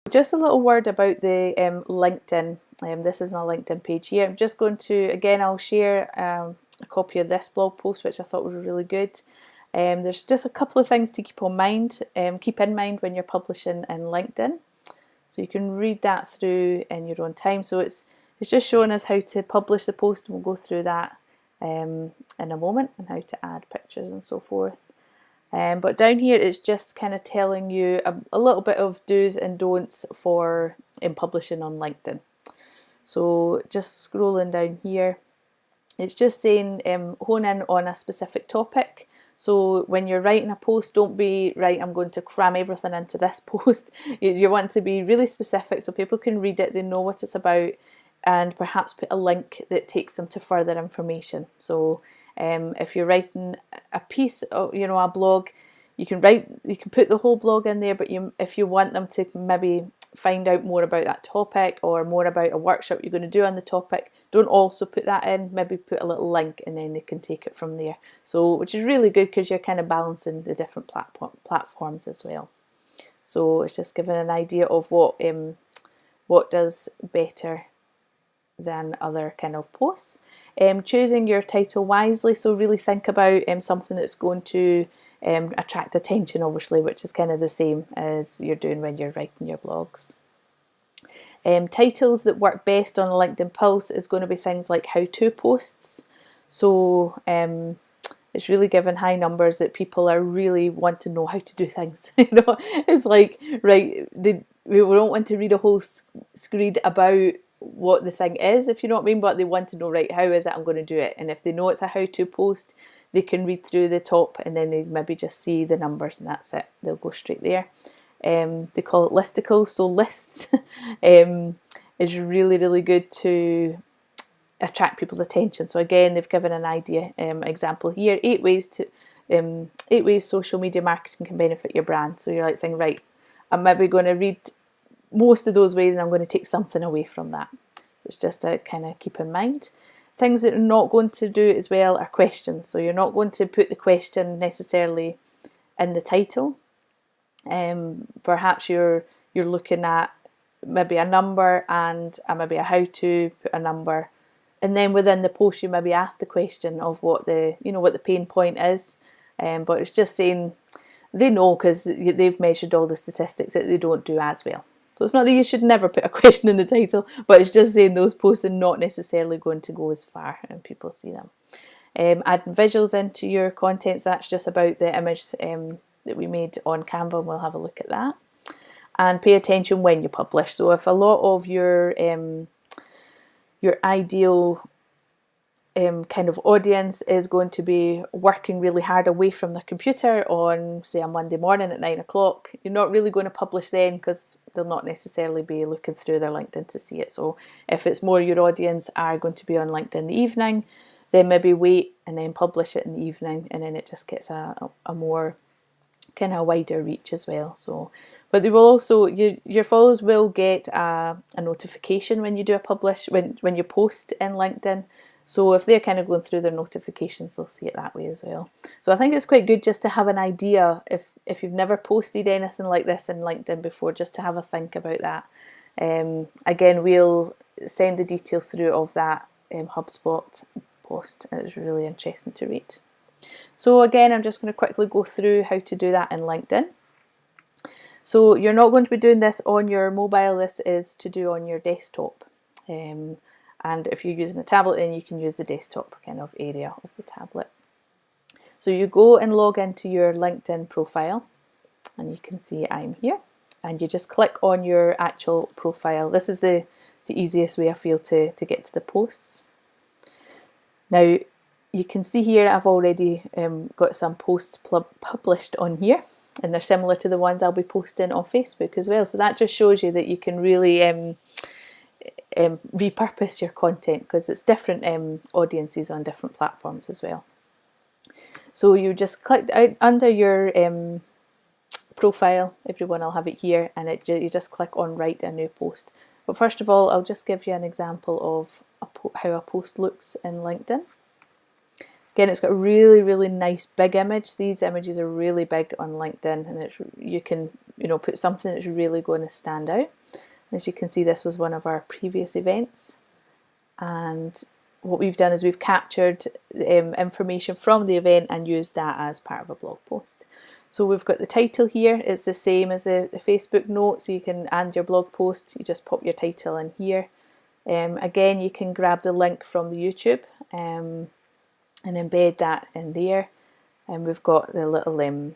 Just a little word about the LinkedIn. This is my LinkedIn page here. I'm just going to, again, I'll share a copy of this blog post, which I thought was really good. There's just a couple of things to keep in mind when you're publishing in LinkedIn. So you can read that through in your own time. So it's just showing us how to publish the post, and we'll go through that in a moment, and how to add pictures and so forth. But down here it's just kind of telling you a little bit of do's and don'ts for publishing on LinkedIn. So just scrolling down here, it's just saying hone in on a specific topic. So when you're writing a post, don't be, right, I'm going to cram everything into this post. You want to be really specific so people can read it, they know what it's about, and perhaps put a link that takes them to further information. So if you're writing a piece of, a blog, you can put the whole blog in there, but if you want them to maybe find out more about that topic or more about a workshop you're going to do on the topic, don't also put that in, maybe put a little link and then they can take it from there. So, which is really good because you're kind of balancing the different platforms as well. So it's just giving an idea of what does better than other kind of posts. Choosing your title wisely, so really think about something that's going to attract attention, obviously, which is kind of the same as you're doing when you're writing your blogs. Titles that work best on a LinkedIn post is going to be things like how-to posts. So it's really given high numbers that people are really want to know how to do things. It's like, right, we don't want to read a whole screed about what the thing is, if you know what I mean, but they want to know, right, how is it I'm going to do it? And if they know it's a how-to post, they can read through the top and then they maybe just see the numbers and that's it. They'll go straight there. They call it listicles, so lists is really, really good to attract people's attention. So again, they've given an idea, example here, 8 ways social media marketing can benefit your brand. So you're like thinking, right, I'm maybe going to read most of those ways and I'm going to take something away from that. So it's just to kind of keep in mind. Things that you're not going to do as well are questions. So you're not going to put the question necessarily in the title. Perhaps you're looking at maybe a number and maybe a how to put a number, and then within the post you maybe ask the question of what the pain point is. But it's just saying they know because they've measured all the statistics that they don't do as well. So it's not that you should never put a question in the title, but it's just saying those posts are not necessarily going to go as far and people see them. Adding visuals into your content, so that's just about the image that we made on Canva, and we'll have a look at that. And pay attention when you publish. So if a lot of your ideal kind of audience is going to be working really hard away from their computer on, say, a Monday morning at 9 o'clock, you're not really going to publish then because they'll not necessarily be looking through their LinkedIn to see it. So if it's more your audience are going to be on LinkedIn in the evening, then maybe wait and then publish it in the evening, and then it just gets a more kind of wider reach as well. So, but they will also, your followers will get a notification when you do a publish, when you post in LinkedIn. So if they're kind of going through their notifications, they'll see it that way as well. So I think it's quite good just to have an idea, if you've never posted anything like this in LinkedIn before, just to have a think about that. Again, we'll send the details through of that HubSpot post, and it's really interesting to read. So again, I'm just going to quickly go through how to do that in LinkedIn. So you're not going to be doing this on your mobile, this is to do on your desktop. And if you're using a tablet, then you can use the desktop kind of area of the tablet. So you go and log into your LinkedIn profile, and you can see I'm here, and you just click on your actual profile. This is the easiest way I feel to get to the posts. Now you can see here I've already got some posts published on here, and they're similar to the ones I'll be posting on Facebook as well. So that just shows you that you can really repurpose your content because it's different audiences on different platforms as well. So you just click out under your profile, everyone will have it here, and you just click on write a new post. But first of all, I'll just give you an example of how a post looks in LinkedIn. Again, it's got a really, really nice big image. These images are really big on LinkedIn, and you can put something that's really going to stand out. As you can see, this was one of our previous events, and what we've done is we've captured information from the event and used that as part of a blog post. So we've got the title here. It's the same as the Facebook note, so you can add your blog post. You just pop your title in here. Again, you can grab the link from the YouTube and embed that in there. And we've got the little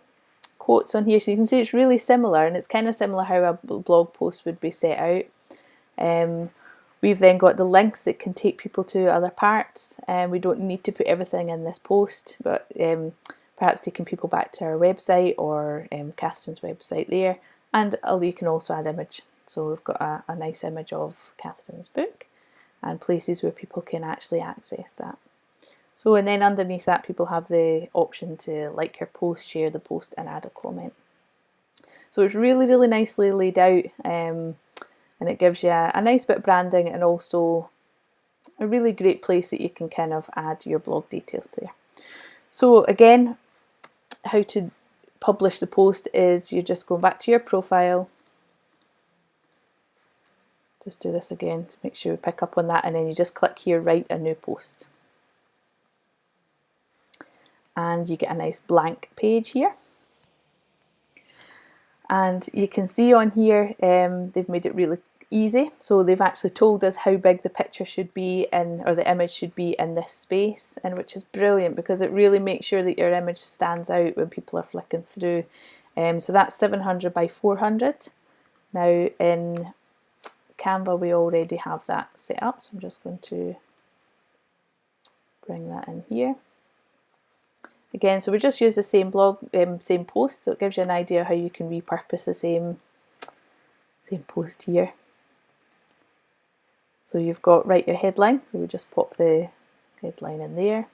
quotes on here, so you can see it's really similar, and it's kind of similar how a blog post would be set out. We've then got the links that can take people to other parts, and we don't need to put everything in this post, but perhaps taking people back to our website or Catherine's website there, and you can also add image. So we've got a nice image of Catherine's book and places where people can actually access that. So, and then underneath that, people have the option to like your post, share the post, and add a comment. So it's really, really nicely laid out, and it gives you a nice bit of branding and also a really great place that you can kind of add your blog details there. So again, how to publish the post is you're just going back to your profile. Just do this again to make sure we pick up on that, and then you just click here, write a new post. And you get a nice blank page here. And you can see on here, they've made it really easy. So they've actually told us how big the picture should be or the image should be in this space, and which is brilliant because it really makes sure that your image stands out when people are flicking through. So that's 700 by 400. Now in Canva we already have that set up, so I'm just going to bring that in here. Again, so we just use the same same post, so it gives you an idea how you can repurpose the same post here. So you've got write your headline, so we just pop the headline in there.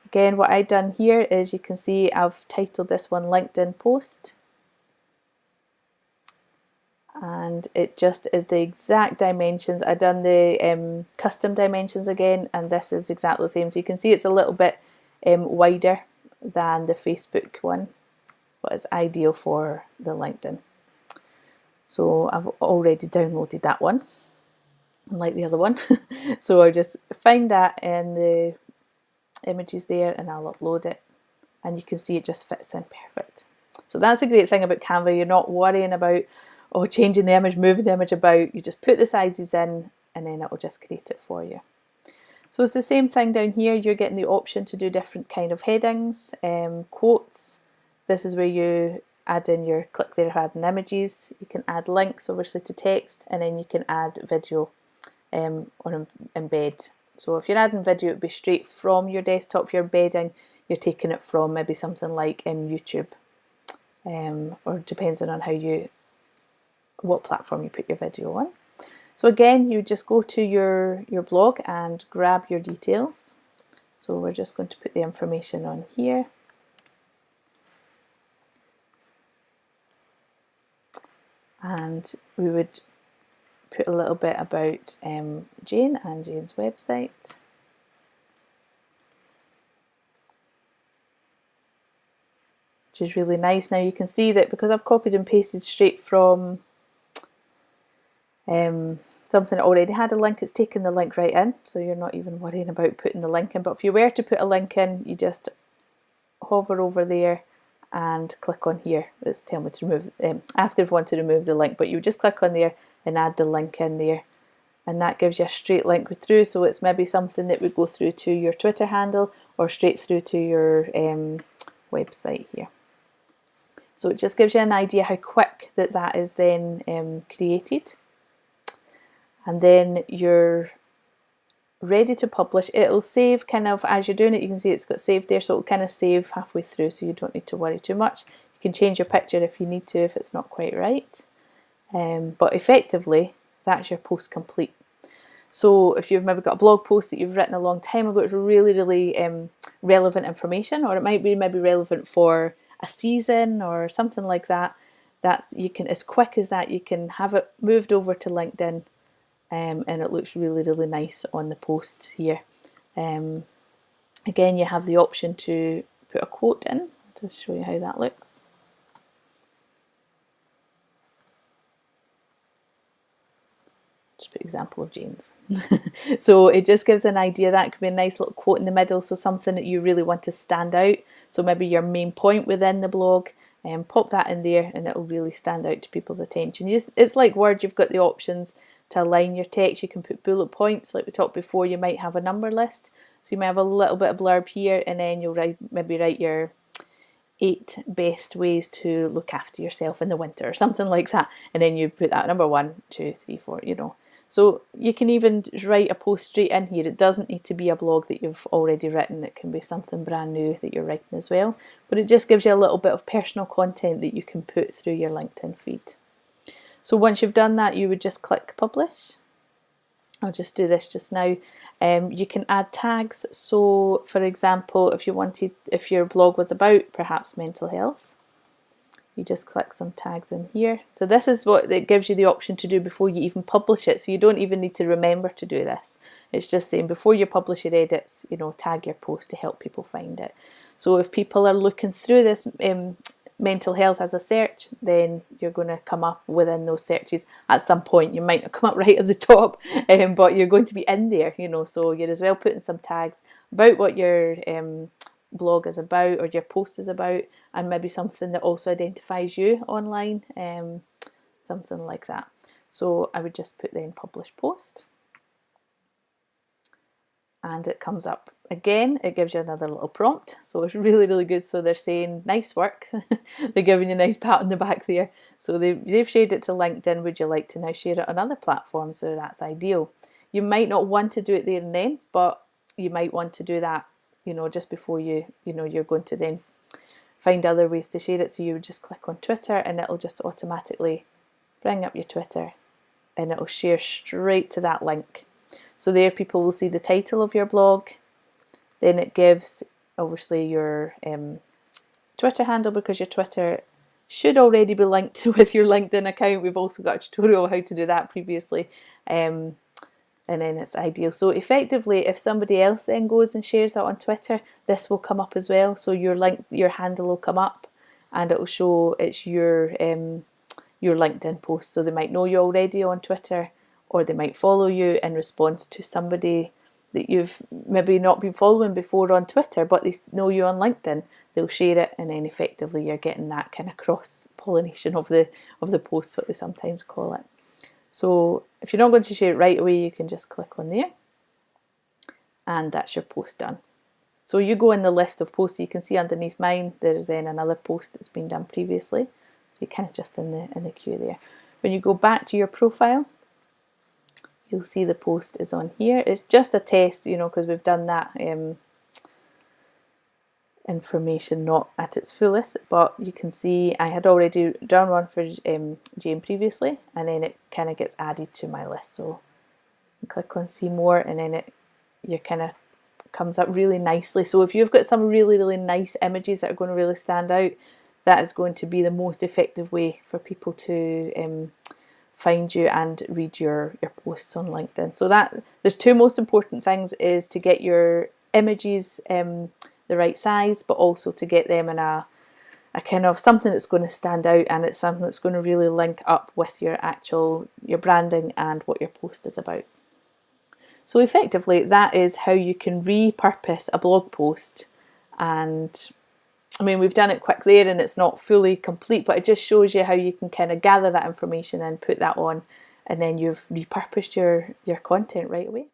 Again, what I've done here is you can see I've titled this one LinkedIn post. And it just is the exact dimensions. I've done the custom dimensions again, and this is exactly the same. So you can see it's a little bit wider than the Facebook one, but it's ideal for the LinkedIn. So I've already downloaded that one, unlike the other one. So I'll just find that in the images there and I'll upload it, and you can see it just fits in perfect. So that's a great thing about Canva. You're not worrying about changing the image, moving the image about. You just put the sizes in and then it will just create it for you. So it's the same thing down here. You're getting the option to do different kind of headings, quotes. This is where you add in your click there, add in images. You can add links obviously to text, and then you can add video on embed. So if you're adding video, it would be straight from your desktop. If you're embedding, you're taking it from maybe something like YouTube, or depends on what platform you put your video on. So again, you just go to your blog and grab your details. So we're just going to put the information on here. And we would put a little bit about Jane and Jane's website. Which is really nice. Now you can see that because I've copied and pasted straight from something that already had a link, it's taken the link right in, so you're not even worrying about putting the link in. But if you were to put a link in, you just hover over there and click on here. It's telling me to remove, ask if you want to remove the link, but you just click on there and add the link in there, and that gives you a straight link through. So it's maybe something that would go through to your Twitter handle or straight through to your website here. So it just gives you an idea how quick that is then created. And then you're ready to publish. It'll save kind of as you're doing it. You can see it's got saved there, so it'll kind of save halfway through, so you don't need to worry too much. You can change your picture if you need to, if it's not quite right. But effectively, that's your post complete. So if you've maybe got a blog post that you've written a long time ago, it's really, really relevant information, or it might be maybe relevant for a season or something like that. You can, as quick as that, you can have it moved over to LinkedIn. And it looks really, really nice on the post here. Again, you have the option to put a quote in. I'll just show you how that looks. Just put example of jeans. So it just gives an idea. That could be a nice little quote in the middle, so something that you really want to stand out. So maybe your main point within the blog, and pop that in there and it'll really stand out to people's attention. It's like Word, you've got the options to align your text. You can put bullet points, like we talked before. You might have a number list, so you might have a little bit of blurb here, and then you'll maybe write your 8 best ways to look after yourself in the winter or something like that, and then you put that number 1, 2, 3, 4, you know. So you can even write a post straight in here. It doesn't need to be a blog that you've already written. It can be something brand new that you're writing as well, but it just gives you a little bit of personal content that you can put through your LinkedIn feed. So once you've done that, you would just click publish. I'll just do this just now. You can add tags. So for example, if your blog was about perhaps mental health, you just click some tags in here. So this is what it gives you the option to do before you even publish it. So you don't even need to remember to do this. It's just saying before you publish your edits, you know, tag your post to help people find it. So if people are looking through this mental health as a search, then you're going to come up within those searches at some point. You might not come up right at the top, but you're going to be in there, you know. So you're as well putting some tags about what your blog is about or your post is about, and maybe something that also identifies you online, something like that. So I would just put then publish post, and it comes up again. It gives you another little prompt, so it's really, really good. So they're saying nice work. They're giving you a nice pat on the back there. So they've shared it to LinkedIn. Would you like to now share it on other platforms? So that's ideal. You might not want to do it there and then, but you might want to do that, you know, just before you're going to then find other ways to share it. So you would just click on Twitter and it'll just automatically bring up your Twitter and it'll share straight to that link. So there people will see the title of your blog. Then it gives obviously your Twitter handle, because your Twitter should already be linked with your LinkedIn account. We've also got a tutorial on how to do that previously. And then it's ideal. So effectively, if somebody else then goes and shares that on Twitter, this will come up as well. So your handle will come up, and it will show it's your LinkedIn post. So they might know you already on Twitter, or they might follow you in response to somebody that you've maybe not been following before on Twitter, but they know you on LinkedIn. They'll share it, and then effectively you're getting that kind of cross-pollination of the posts, what they sometimes call it. So if you're not going to share it right away, you can just click on there, and that's your post done. So you go in the list of posts. You can see underneath mine there's then another post that's been done previously. So you're kind of just in the queue there. When you go back to your profile, you'll see the post is on here. It's just a test, you know, because we've done that information not at its fullest, but you can see I had already done one for Jane previously, and then it kind of gets added to my list. So click on see more, and then you kind of comes up really nicely. So if you've got some really, really nice images that are going to really stand out, that is going to be the most effective way for people to find you and read your posts on LinkedIn. So that there's two most important things, is to get your images the right size, but also to get them in a kind of something that's going to stand out, and it's something that's going to really link up with your branding and what your post is about. So effectively, that is how you can repurpose a blog post. And I mean, we've done it quick there and it's not fully complete, but it just shows you how you can kind of gather that information and put that on, and then you've repurposed your content right away.